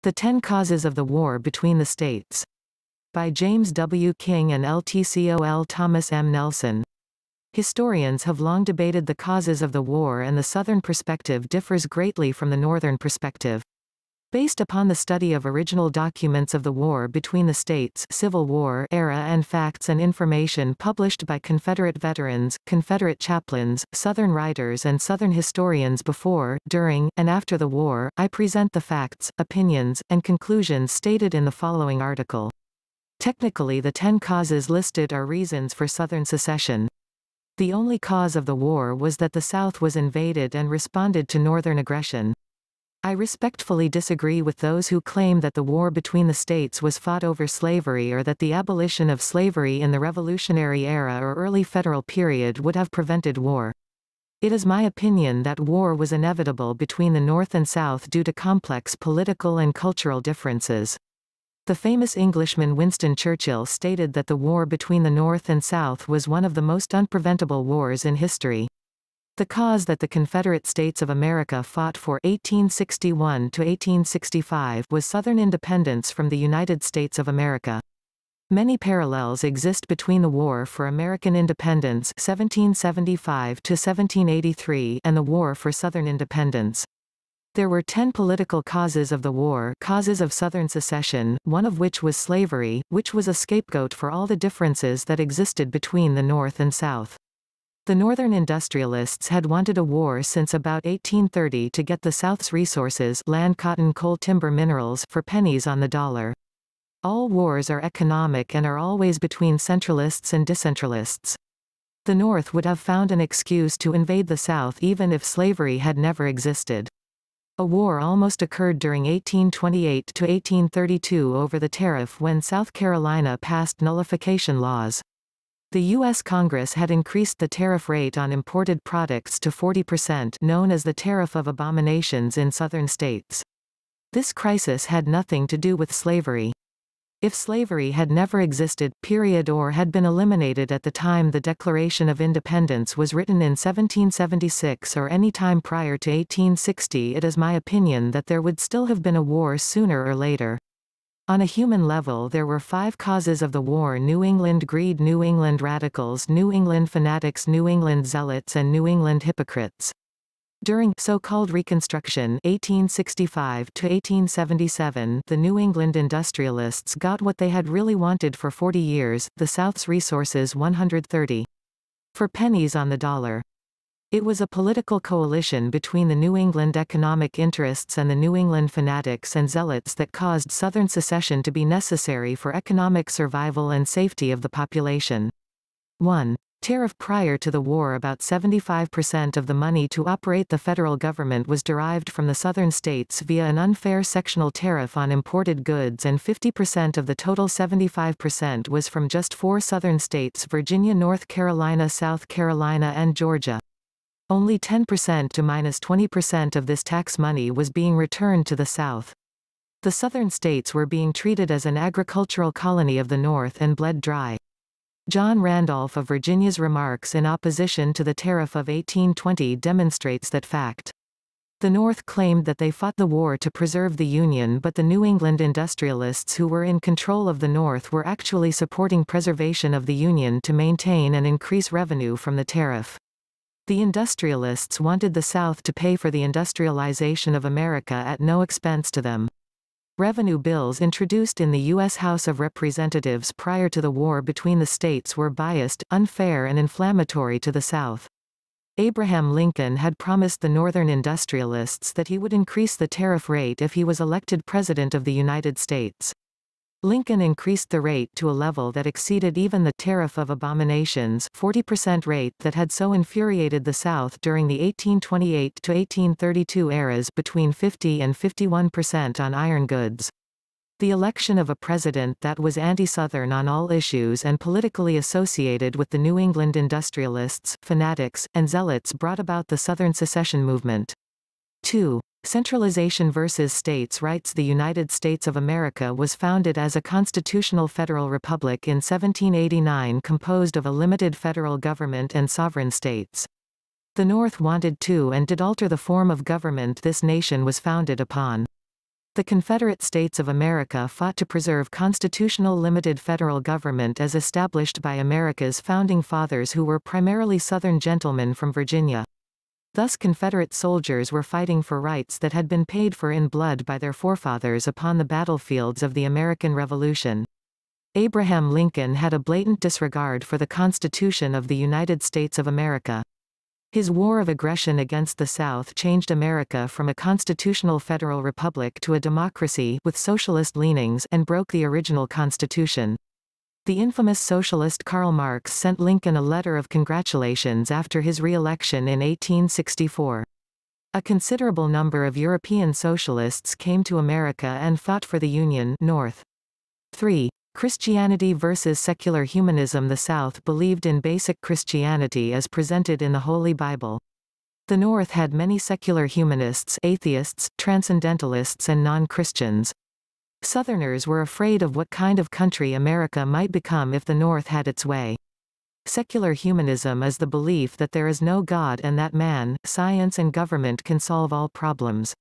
The 10 Causes of the War Between the States. By James W. King and LTCOL Thomas M. Nelson. Historians have long debated the causes of the war, and the Southern perspective differs greatly from the Northern perspective. Based upon the study of original documents of the war between the states, Civil War era, and facts and information published by Confederate veterans, Confederate chaplains, Southern writers and Southern historians before, during, and after the war, I present the facts, opinions, and conclusions stated in the following article. Technically, the 10 causes listed are reasons for Southern secession. The only cause of the war was that the South was invaded and responded to Northern aggression. I respectfully disagree with those who claim that the war between the states was fought over slavery, or that the abolition of slavery in the Revolutionary Era or early Federal period would have prevented war. It is my opinion that war was inevitable between the North and South due to complex political and cultural differences. The famous Englishman Winston Churchill stated that the war between the North and South was one of the most unpreventable wars in history. The cause that the Confederate States of America fought for 1861 to 1865 was Southern independence from the United States of America. Many parallels exist between the War for American Independence 1775 to 1783 and the War for Southern Independence. There were 10 political causes of the war, causes of Southern secession, one of which was slavery, which was a scapegoat for all the differences that existed between the North and South. The Northern industrialists had wanted a war since about 1830 to get the South's resources, land, cotton, coal, timber, minerals, for pennies on the dollar. All wars are economic and are always between centralists and decentralists. The North would have found an excuse to invade the South even if slavery had never existed. A war almost occurred during 1828 to 1832 over the tariff when South Carolina passed nullification laws. The U.S. Congress had increased the tariff rate on imported products to 40%, known as the Tariff of Abominations in Southern states. This crisis had nothing to do with slavery. If slavery had never existed, or had been eliminated at the time the Declaration of Independence was written in 1776 or any time prior to 1860, it is my opinion that there would still have been a war sooner or later. On a human level, there were 5 causes of the war: New England greed, New England radicals, New England fanatics, New England zealots, and New England hypocrites. During so-called Reconstruction 1865 to 1877, the New England industrialists got what they had really wanted for 40 years, the South's resources 130 for pennies on the dollar. It was a political coalition between the New England economic interests and the New England fanatics and zealots that caused Southern secession to be necessary for economic survival and safety of the population. 1. Tariff. Prior to the war, about 75% of the money to operate the federal government was derived from the Southern states via an unfair sectional tariff on imported goods, and 50% of the total 75% was from just 4 Southern states: Virginia, North Carolina, South Carolina, and Georgia. Only 10% to -20% of this tax money was being returned to the South. The Southern states were being treated as an agricultural colony of the North and bled dry. John Randolph of Virginia's remarks in opposition to the tariff of 1820 demonstrates that fact. The North claimed that they fought the war to preserve the Union, but the New England industrialists who were in control of the North were actually supporting preservation of the Union to maintain and increase revenue from the tariff. The industrialists wanted the South to pay for the industrialization of America at no expense to them. Revenue bills introduced in the U.S. House of Representatives prior to the war between the states were biased, unfair, and inflammatory to the South. Abraham Lincoln had promised the Northern industrialists that he would increase the tariff rate if he was elected President of the United States. Lincoln increased the rate to a level that exceeded even the Tariff of Abominations 40% rate that had so infuriated the South during the 1828 to 1832 eras, between 50 and 51% on iron goods. The election of a president that was anti-Southern on all issues and politically associated with the New England industrialists, fanatics, and zealots brought about the Southern secession movement. 2. Centralization versus states' rights. The United States of America was founded as a constitutional federal republic in 1789, composed of a limited federal government and sovereign states. The North wanted to and did alter the form of government this nation was founded upon. The Confederate States of America fought to preserve constitutional limited federal government as established by America's founding fathers, who were primarily Southern gentlemen from Virginia. Thus Confederate soldiers were fighting for rights that had been paid for in blood by their forefathers upon the battlefields of the American Revolution. Abraham Lincoln had a blatant disregard for the Constitution of the United States of America. His war of aggression against the South changed America from a constitutional federal republic to a democracy with socialist leanings and broke the original Constitution. The infamous socialist Karl Marx sent Lincoln a letter of congratulations after his re-election in 1864. A considerable number of European socialists came to America and fought for the Union North. 3. Christianity versus secular humanism. The South believed in basic Christianity as presented in the Holy Bible. The North had many secular humanists, atheists, transcendentalists and non-Christians. Southerners were afraid of what kind of country America might become if the North had its way. Secular humanism is the belief that there is no God and that man, science and government can solve all problems.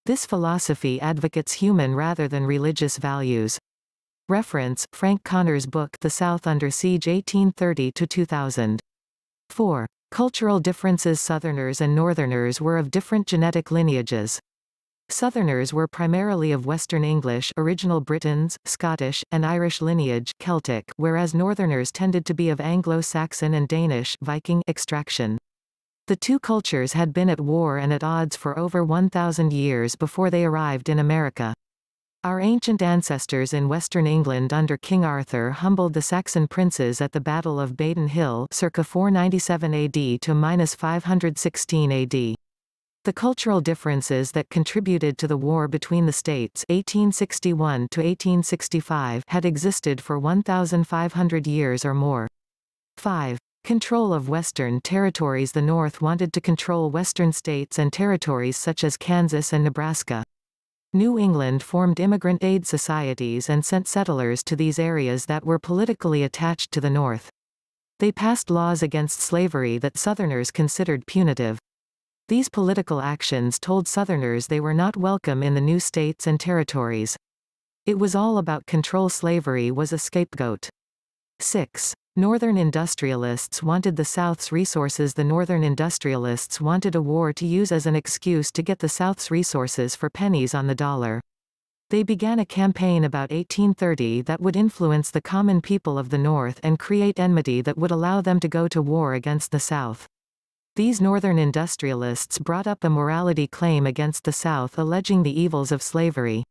This philosophy advocates human rather than religious values. Reference: Frank Connor's book The South Under Siege 1830–2000. 4. Cultural differences. Southerners and Northerners were of different genetic lineages. Southerners were primarily of Western English, original Britons, Scottish, and Irish lineage, Celtic, whereas Northerners tended to be of Anglo-Saxon and Danish, Viking extraction. The two cultures had been at war and at odds for over 1,000 years before they arrived in America. Our ancient ancestors in Western England under King Arthur humbled the Saxon princes at the Battle of Baden Hill circa 497 AD to 516 AD. The cultural differences that contributed to the war between the states 1861 to 1865 had existed for 1,500 years or more. 5. Control of Western territories. The North wanted to control Western states and territories such as Kansas and Nebraska. New England formed immigrant aid societies and sent settlers to these areas that were politically attached to the North. They passed laws against slavery that Southerners considered punitive. These political actions told Southerners they were not welcome in the new states and territories. It was all about control. Slavery was a scapegoat. 6. Northern industrialists wanted the South's resources. The Northern industrialists wanted a war to use as an excuse to get the South's resources for pennies on the dollar. They began a campaign about 1830 that would influence the common people of the North and create enmity that would allow them to go to war against the South. These Northern industrialists brought up a morality claim against the South, alleging the evils of slavery.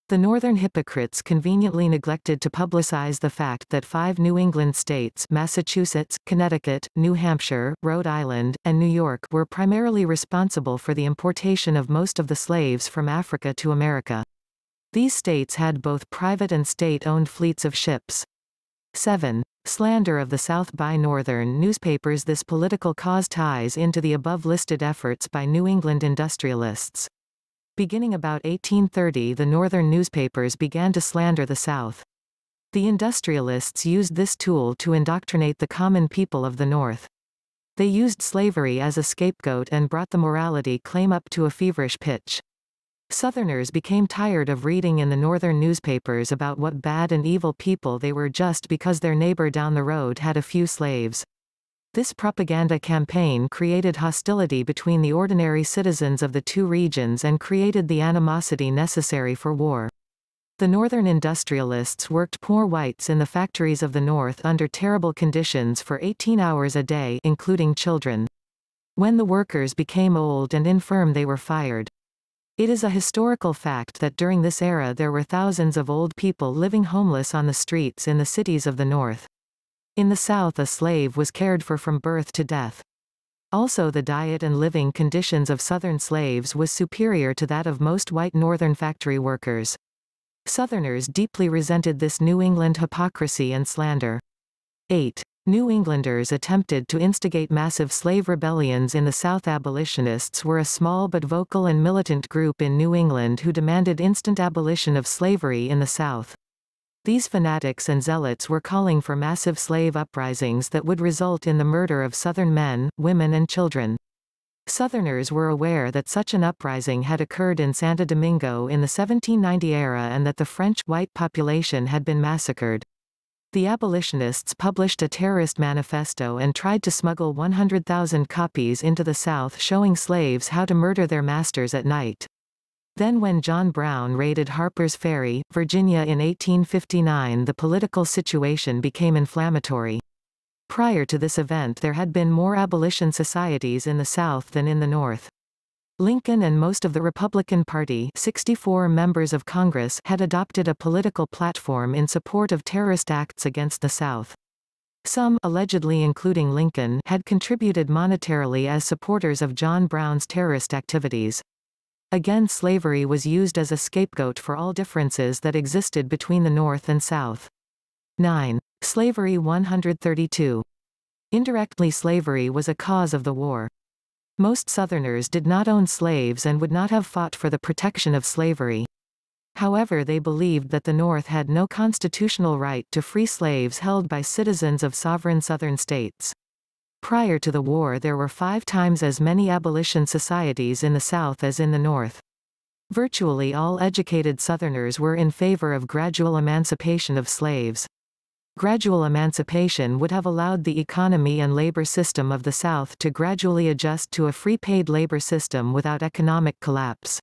The Northern hypocrites conveniently neglected to publicize the fact that 5 New England states, Massachusetts, Connecticut, New Hampshire, Rhode Island, and New York, were primarily responsible for the importation of most of the slaves from Africa to America. These states had both private and state-owned fleets of ships. 7. Slander of the South by Northern newspapers. This political cause ties into the above-listed efforts by New England industrialists. Beginning about 1830, the Northern newspapers began to slander the South. The industrialists used this tool to indoctrinate the common people of the North. They used slavery as a scapegoat and brought the morality claim up to a feverish pitch. Southerners became tired of reading in the Northern newspapers about what bad and evil people they were just because their neighbor down the road had a few slaves. This propaganda campaign created hostility between the ordinary citizens of the two regions and created the animosity necessary for war. The Northern industrialists worked poor whites in the factories of the North under terrible conditions for 18 hours a day, including children. When the workers became old and infirm, they were fired. It is a historical fact that during this era there were thousands of old people living homeless on the streets in the cities of the North. In the South, a slave was cared for from birth to death. Also, the diet and living conditions of Southern slaves was superior to that of most white Northern factory workers. Southerners deeply resented this New England hypocrisy and slander. 8. New Englanders attempted to instigate massive slave rebellions in the South. Abolitionists were a small but vocal and militant group in New England who demanded instant abolition of slavery in the South. These fanatics and zealots were calling for massive slave uprisings that would result in the murder of Southern men, women and children. Southerners were aware that such an uprising had occurred in Santo Domingo in the 1790 era and that the French white population had been massacred. The abolitionists published a terrorist manifesto and tried to smuggle 100,000 copies into the South showing slaves how to murder their masters at night. Then when John Brown raided Harper's Ferry, Virginia in 1859, the political situation became inflammatory. Prior to this event there had been more abolition societies in the South than in the North. Lincoln and most of the Republican Party, 64 members of Congress, had adopted a political platform in support of terrorist acts against the South. Some, allegedly including Lincoln, had contributed monetarily as supporters of John Brown's terrorist activities. Again, slavery was used as a scapegoat for all differences that existed between the North and South. 9. Slavery 132. Indirectly, slavery was a cause of the war. Most Southerners did not own slaves and would not have fought for the protection of slavery. However, they believed that the North had no constitutional right to free slaves held by citizens of sovereign Southern states. Prior to the war there were 5 times as many abolition societies in the South as in the North. Virtually all educated Southerners were in favor of gradual emancipation of slaves. Gradual emancipation would have allowed the economy and labor system of the South to gradually adjust to a free paid labor system without economic collapse.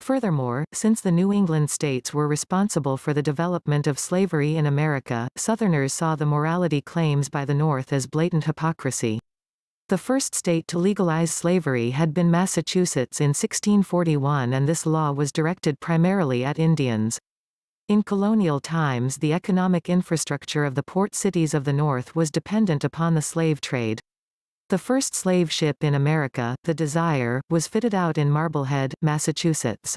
Furthermore, since the New England states were responsible for the development of slavery in America, Southerners saw the morality claims by the North as blatant hypocrisy. The first state to legalize slavery had been Massachusetts in 1641, and this law was directed primarily at Indians. In colonial times, the economic infrastructure of the port cities of the North was dependent upon the slave trade. The first slave ship in America, the Desire, was fitted out in Marblehead, Massachusetts.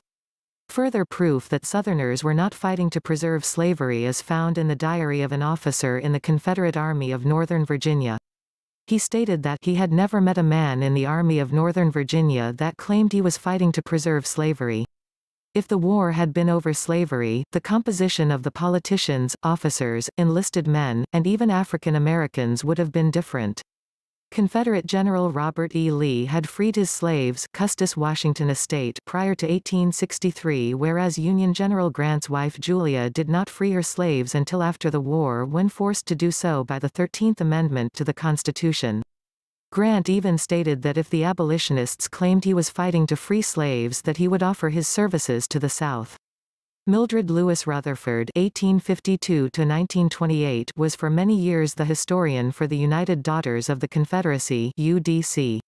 Further proof that Southerners were not fighting to preserve slavery is found in the diary of an officer in the Confederate Army of Northern Virginia. He stated that he had never met a man in the Army of Northern Virginia that claimed he was fighting to preserve slavery. If the war had been over slavery, the composition of the politicians, officers, enlisted men, and even African Americans would have been different. Confederate General Robert E. Lee had freed his slaves, Custis Washington Estate, prior to 1863, whereas Union General Grant's wife Julia did not free her slaves until after the war, when forced to do so by the 13th Amendment to the Constitution. Grant even stated that if the abolitionists claimed he was fighting to free slaves, that he would offer his services to the South. Mildred Lewis Rutherford (1852–1928) was for many years the historian for the United Daughters of the Confederacy (UDC).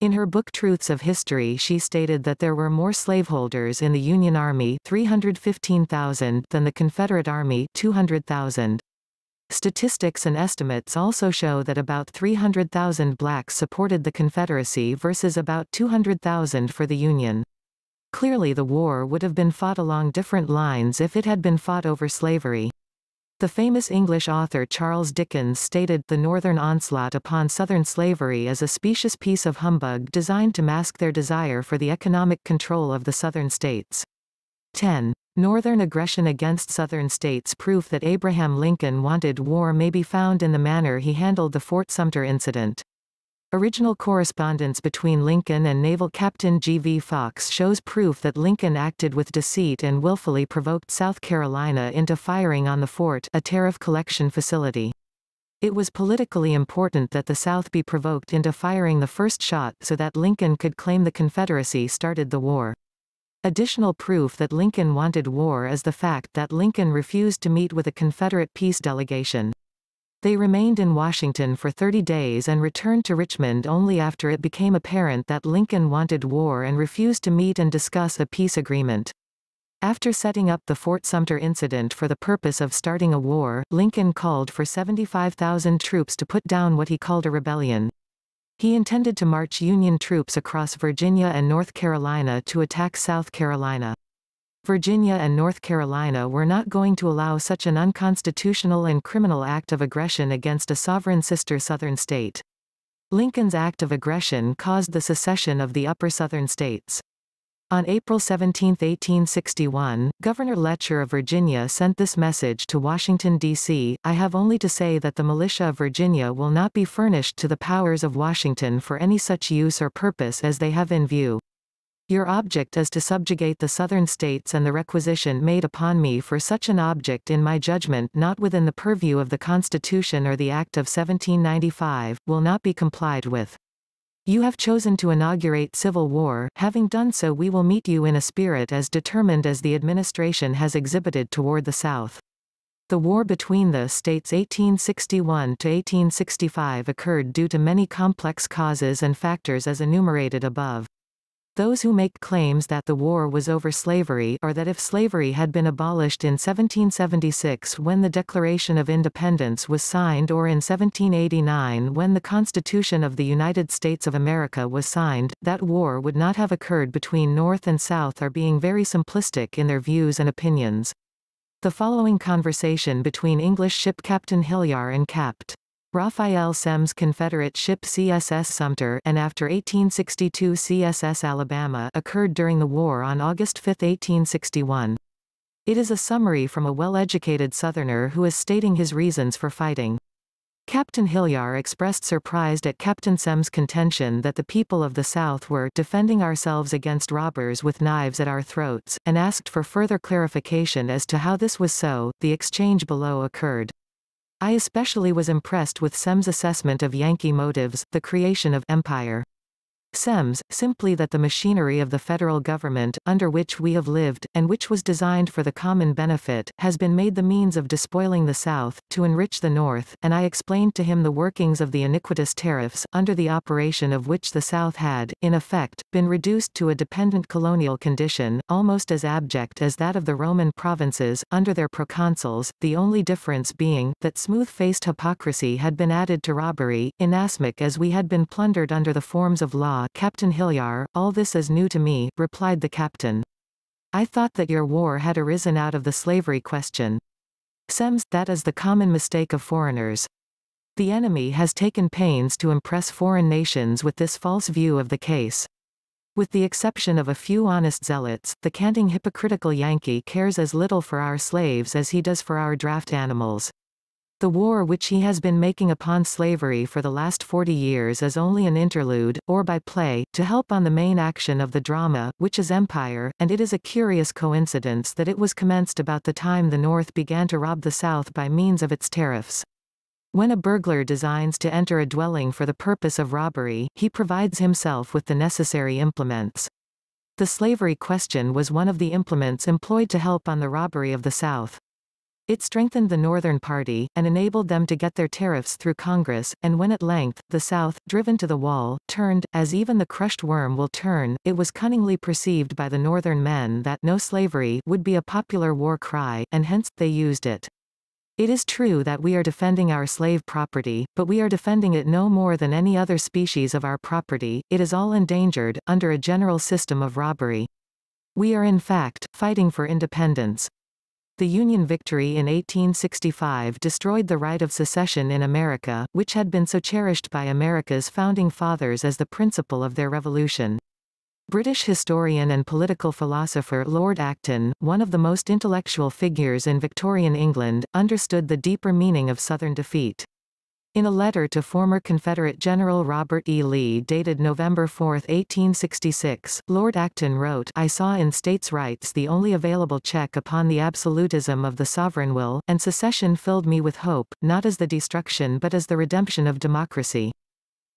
In her book Truths of History, she stated that there were more slaveholders in the Union Army, 315,000, than the Confederate Army, 200,000. Statistics and estimates also show that about 300,000 blacks supported the Confederacy versus about 200,000 for the Union. Clearly the war would have been fought along different lines if it had been fought over slavery. The famous English author Charles Dickens stated, "The Northern onslaught upon Southern slavery is a specious piece of humbug designed to mask their desire for the economic control of the Southern states." 10. Northern aggression against Southern states. Proof that Abraham Lincoln wanted war may be found in the manner he handled the Fort Sumter incident. Original correspondence between Lincoln and Naval Captain G.V. Fox shows proof that Lincoln acted with deceit and willfully provoked South Carolina into firing on the fort, a tariff collection facility. It was politically important that the South be provoked into firing the first shot so that Lincoln could claim the Confederacy started the war. Additional proof that Lincoln wanted war is the fact that Lincoln refused to meet with a Confederate peace delegation. They remained in Washington for 30 days and returned to Richmond only after it became apparent that Lincoln wanted war and refused to meet and discuss a peace agreement. After setting up the Fort Sumter incident for the purpose of starting a war, Lincoln called for 75,000 troops to put down what he called a rebellion. He intended to march Union troops across Virginia and North Carolina to attack South Carolina. Virginia and North Carolina were not going to allow such an unconstitutional and criminal act of aggression against a sovereign sister Southern state. Lincoln's act of aggression caused the secession of the upper Southern states. On April 17, 1861, Governor Letcher of Virginia sent this message to Washington, D.C., "I have only to say that the militia of Virginia will not be furnished to the powers of Washington for any such use or purpose as they have in view. Your object is to subjugate the Southern states, and the requisition made upon me for such an object in my judgment not within the purview of the Constitution or the Act of 1795, will not be complied with. You have chosen to inaugurate civil war. Having done so, we will meet you in a spirit as determined as the administration has exhibited toward the South." The war between the states 1861 to 1865 occurred due to many complex causes and factors as enumerated above. Those who make claims that the war was over slavery, or that if slavery had been abolished in 1776 when the Declaration of Independence was signed, or in 1789 when the Constitution of the United States of America was signed, that war would not have occurred between North and South, are being very simplistic in their views and opinions. The following conversation between English ship Captain Hillyar and Capt. Raphael Semmes, Confederate ship CSS Sumter, and after 1862 CSS Alabama, occurred during the war on August 5, 1861. It is a summary from a well-educated Southerner who is stating his reasons for fighting. Captain Hillyar expressed surprise at Captain Semmes' contention that the people of the South were defending ourselves against robbers with knives at our throats, and asked for further clarification as to how this was so. The exchange below occurred. I especially was impressed with Semmes' assessment of Yankee motives, the creation of empire. Semmes, simply that the machinery of the federal government, under which we have lived, and which was designed for the common benefit, has been made the means of despoiling the South, to enrich the North, and I explained to him the workings of the iniquitous tariffs, under the operation of which the South had, in effect, been reduced to a dependent colonial condition, almost as abject as that of the Roman provinces, under their proconsuls, the only difference being, that smooth-faced hypocrisy had been added to robbery, inasmuch as we had been plundered under the forms of law. Captain Hillyar, all this is new to me, replied the captain. I thought that your war had arisen out of the slavery question. Semmes, that is the common mistake of foreigners. The enemy has taken pains to impress foreign nations with this false view of the case. With the exception of a few honest zealots, the canting hypocritical Yankee cares as little for our slaves as he does for our draft animals. The war which he has been making upon slavery for the last 40 years is only an interlude, or by play, to help on the main action of the drama, which is empire, and it is a curious coincidence that it was commenced about the time the North began to rob the South by means of its tariffs. When a burglar designs to enter a dwelling for the purpose of robbery, he provides himself with the necessary implements. The slavery question was one of the implements employed to help on the robbery of the South. It strengthened the Northern party, and enabled them to get their tariffs through Congress, and when at length, the South, driven to the wall, turned, as even the crushed worm will turn, it was cunningly perceived by the Northern men that no slavery would be a popular war cry, and hence, they used it. It is true that we are defending our slave property, but we are defending it no more than any other species of our property. It is all endangered, under a general system of robbery. We are in fact, fighting for independence. The Union victory in 1865 destroyed the right of secession in America, which had been so cherished by America's founding fathers as the principle of their revolution. British historian and political philosopher Lord Acton, one of the most intellectual figures in Victorian England, understood the deeper meaning of Southern defeat. In a letter to former Confederate General Robert E. Lee dated November 4, 1866, Lord Acton wrote, "I saw in states' rights the only available check upon the absolutism of the sovereign will, and secession filled me with hope, not as the destruction but as the redemption of democracy.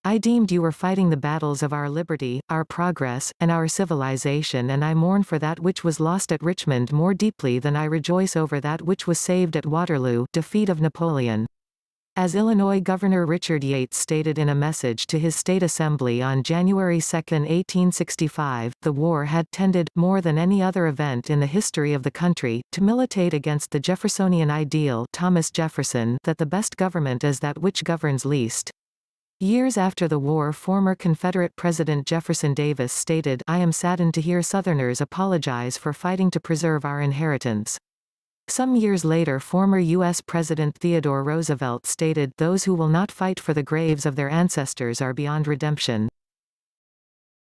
I deemed you were fighting the battles of our liberty, our progress, and our civilization, and I mourn for that which was lost at Richmond more deeply than I rejoice over that which was saved at Waterloo, defeat of Napoleon." As Illinois Governor Richard Yates stated in a message to his state assembly on January 2, 1865, the war had tended, more than any other event in the history of the country, to militate against the Jeffersonian ideal, Thomas Jefferson, that the best government is that which governs least. Years after the war, former Confederate President Jefferson Davis stated, "I am saddened to hear Southerners apologize for fighting to preserve our inheritance." Some years later, former U.S. President Theodore Roosevelt stated, "Those who will not fight for the graves of their ancestors are beyond redemption."